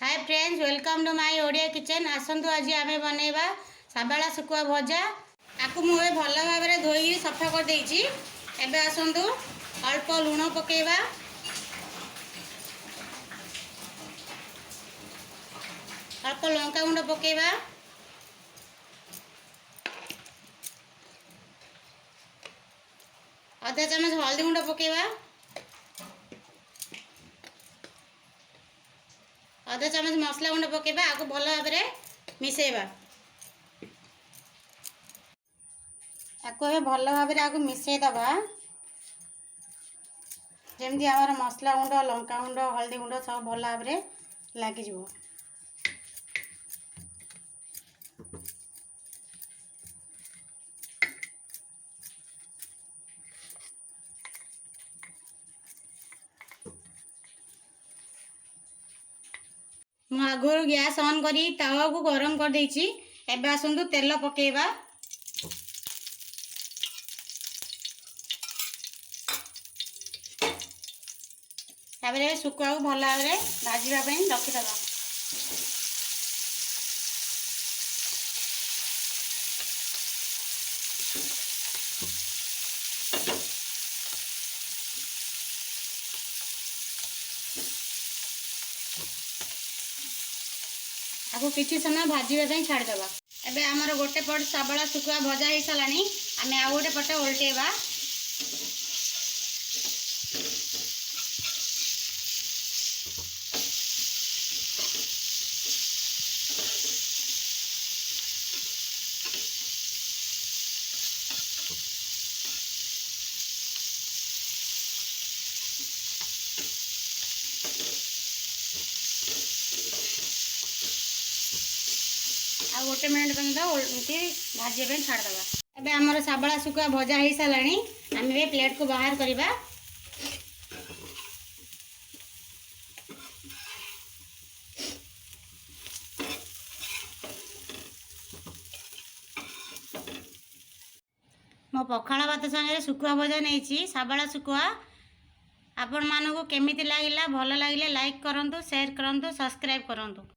Hi friends, welcome to my Odia kitchen. आसतु आज आम बनवा साबाला शुखुआ भजा। आपको मुझे भल भाव में धोई सफा कर देइछि। एबे आसतु अल्प लुण पकेवा, अल्प लंका गुंड पकेवा, आधा चम्मच हल्दी गुंड पकेवा, आधा चम्मच मसला गुंड पकेवा। आपको भल भाव में मिसेवा। आपको भल भाव में आपको मिसेदबा जमी आम मसला गुंड लंका गुंड हल्दी गुंड सब भल भाव में लग। मु आगुर गैस ऑन करी तावा को गरम कर देइछि। एबे आसंतु तेल पकेवा। ताबरे सुकुआ को भल भाव में भाजीबा पई रखिदबा। आपको किसी समय भाजीबा छाड़देवा। एबे आमर गोटे पट साबला शुखुआ भजा हो सारानी। आम आ गोटे पटे ओल्टेवा। आ गोटे मिनट पर्यटन भाजी छाड़देवा। एबे आमर साबला शुखुआ भजा हो सारानी। आम प्लेट को बाहर करवा। मो पखाड़ भात संगे शुखुआ भजा नहीं साबला शुखुआ। आपण मानक केमिति लागिला? भल लगे लाइक करंतु, शेयर करंतु, सब्सक्राइब करंतु।